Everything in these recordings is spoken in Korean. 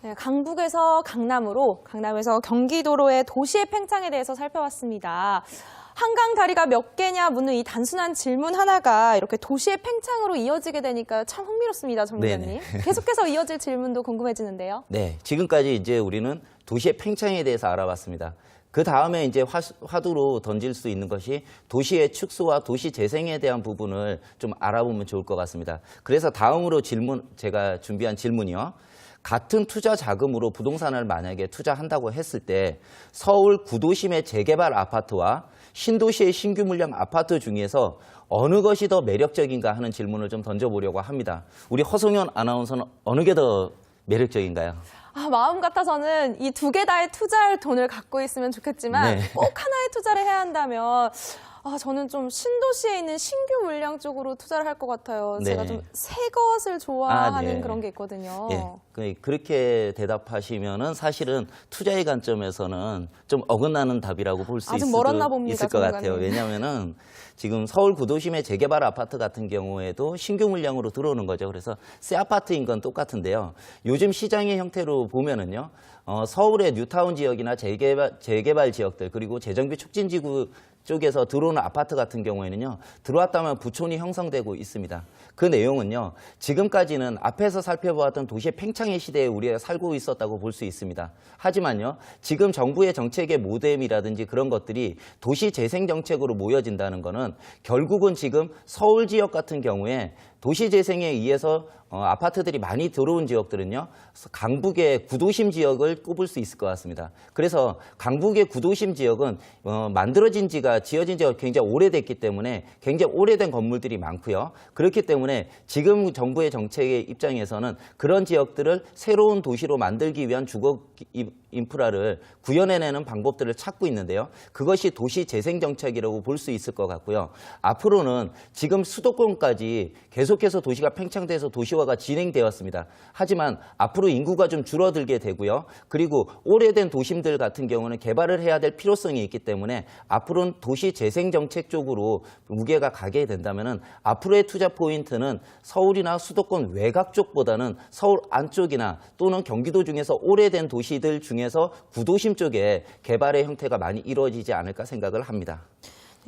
네, 강북에서 강남으로, 강남에서 경기도로의 도시의 팽창에 대해서 살펴봤습니다. 한강 다리가 몇 개냐 묻는 이 단순한 질문 하나가 이렇게 도시의 팽창으로 이어지게 되니까 참 흥미롭습니다, 전문가님. 계속해서 이어질 질문도 궁금해지는데요. 네, 지금까지 이제 우리는 도시의 팽창에 대해서 알아봤습니다. 그 다음에 이제 화두로 던질 수 있는 것이 도시의 축소와 도시 재생에 대한 부분을 좀 알아보면 좋을 것 같습니다. 그래서 다음으로 제가 준비한 질문이요. 같은 투자 자금으로 부동산을 만약에 투자한다고 했을 때 서울 구도심의 재개발 아파트와 신도시의 신규 물량 아파트 중에서 어느 것이 더 매력적인가 하는 질문을 좀 던져보려고 합니다. 우리 허송현 아나운서는 어느 게 더 매력적인가요? 마음 같아서는 이 두 개 다의 투자할 돈을 갖고 있으면 좋겠지만 네. 꼭 하나의 투자를 해야 한다면 저는 좀 신도시에 있는 신규 물량 쪽으로 투자를 할 것 같아요. 네. 제가 좀 새 것을 좋아하는 네. 그런 게 있거든요. 예, 그렇게 대답하시면은 사실은 투자의 관점에서는 좀 어긋나는 답이라고 볼 수 아직 멀었나 봅니다, 있을 것 같아요. 전문가님. 왜냐하면은 지금 서울 구도심의 재개발 아파트 같은 경우에도 신규 물량으로 들어오는 거죠. 그래서 새 아파트인 건 똑같은데요. 요즘 시장의 형태로 보면은요, 서울의 뉴타운 지역이나 재개발 지역들 그리고 재정비 촉진지구 쪽에서 들어오는 아파트 같은 경우에는요, 들어왔다면 부촌이 형성되고 있습니다. 그 내용은요, 지금까지는 앞에서 살펴보았던 도시의 팽창의 시대에 우리가 살고 있었다고 볼 수 있습니다. 하지만요, 지금 정부의 정책의 모뎀이라든지 그런 것들이 도시 재생 정책으로 모여진다는 것은 결국은 지금 서울 지역 같은 경우에 도시 재생에 의해서 아파트들이 많이 들어온 지역들은요, 강북의 구도심 지역을 꼽을 수 있을 것 같습니다. 그래서 강북의 구도심 지역은 지어진 지가 굉장히 오래됐기 때문에 굉장히 오래된 건물들이 많고요. 그렇기 때문에 지금 정부의 정책의 입장에서는 그런 지역들을 새로운 도시로 만들기 위한 주거 인프라를 구현해내는 방법들을 찾고 있는데요. 그것이 도시 재생 정책이라고 볼 수 있을 것 같고요. 앞으로는 지금 수도권까지 계속해서 도시가 팽창돼서 도시화가 진행되었습니다. 하지만 앞으로 인구가 좀 줄어들게 되고요. 그리고 오래된 도심들 같은 경우는 개발을 해야 될 필요성이 있기 때문에 앞으로는 도시 재생 정책 쪽으로 무게가 가게 된다면은 앞으로의 투자 포인트는 서울이나 수도권 외곽 쪽보다는 서울 안쪽이나 또는 경기도 중에서 오래된 도시들 중에서 구도심 쪽에 개발의 형태가 많이 이루어지지 않을까 생각을 합니다.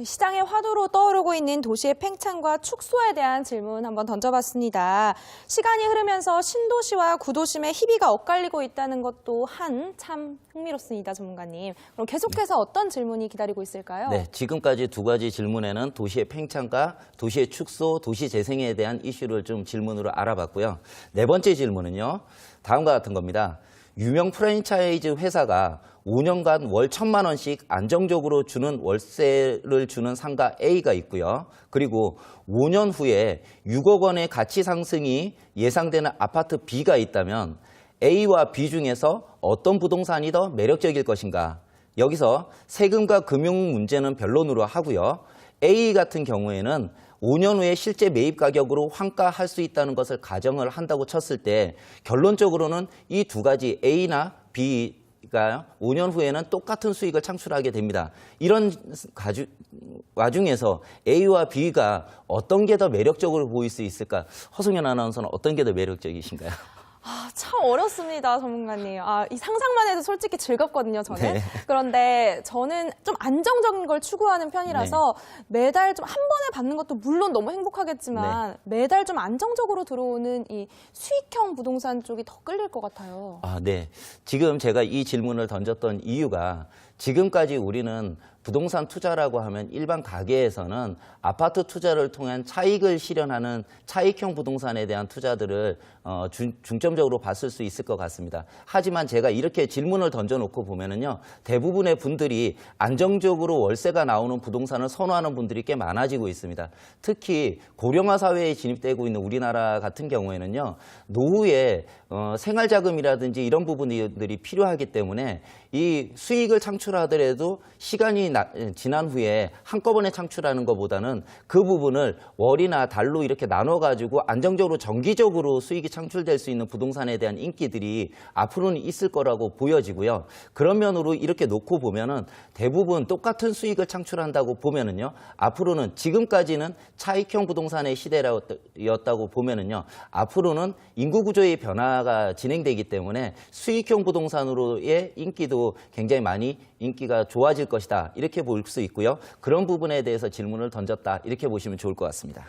시장의 화두로 떠오르고 있는 도시의 팽창과 축소에 대한 질문 한번 던져봤습니다. 시간이 흐르면서 신도시와 구도심의 희비가 엇갈리고 있다는 것 또한 참 흥미롭습니다, 전문가님. 그럼 계속해서 어떤 질문이 기다리고 있을까요? 네, 지금까지 두 가지 질문에는 도시의 팽창과 도시의 축소, 도시 재생에 대한 이슈를 좀 질문으로 알아봤고요. 네 번째 질문은요, 다음과 같은 겁니다. 유명 프랜차이즈 회사가 5년간 월 1,000만 원씩 안정적으로 주는 월세를 주는 상가 A가 있고요. 그리고 5년 후에 6억 원의 가치 상승이 예상되는 아파트 B가 있다면 A와 B 중에서 어떤 부동산이 더 매력적일 것인가? 여기서 세금과 금융 문제는 변론으로 하고요. A 같은 경우에는 5년 후에 실제 매입 가격으로 환가할 수 있다는 것을 가정을 한다고 쳤을 때 결론적으로는 이 두 가지 A나 B가 5년 후에는 똑같은 수익을 창출하게 됩니다. 이런 와중에서 A와 B가 어떤 게 더 매력적으로 보일 수 있을까? 허송현 아나운서는 어떤 게 더 매력적이신가요? 참 어렵습니다, 전문가님. 이 상상만 해도 솔직히 즐겁거든요, 저는. 네. 그런데 저는 좀 안정적인 걸 추구하는 편이라서 매달 좀 한 번에 받는 것도 물론 너무 행복하겠지만 매달 좀 안정적으로 들어오는 이 수익형 부동산 쪽이 더 끌릴 것 같아요. 네. 지금 제가 이 질문을 던졌던 이유가 지금까지 우리는 부동산 투자라고 하면 일반 가계에서는 아파트 투자를 통한 차익을 실현하는 차익형 부동산에 대한 투자들을 중점적으로 봤을 수 있을 것 같습니다. 하지만 제가 이렇게 질문을 던져놓고 보면은요, 대부분의 분들이 안정적으로 월세가 나오는 부동산을 선호하는 분들이 꽤 많아지고 있습니다. 특히 고령화 사회에 진입되고 있는 우리나라 같은 경우에는요, 노후에 생활자금이라든지 이런 부분들이 필요하기 때문에 이 수익을 창출하더라도 시간이 지난 후에 한꺼번에 창출하는 것보다는 그 부분을 월이나 달로 이렇게 나눠가지고 안정적으로 정기적으로 수익이 창출될 수 있는 부동산에 대한 인기들이 앞으로는 있을 거라고 보여지고요. 그런 면으로 이렇게 놓고 보면은 대부분 똑같은 수익을 창출한다고 보면은요, 앞으로는 지금까지는 차익형 부동산의 시대였다고 보면은요, 앞으로는 인구 구조의 변화 완화가 진행되기 때문에 수익형 부동산으로의 인기도 굉장히 많이 인기가 좋아질 것이다. 이렇게 볼 수 있고요. 그런 부분에 대해서 질문을 던졌다. 이렇게 보시면 좋을 것 같습니다.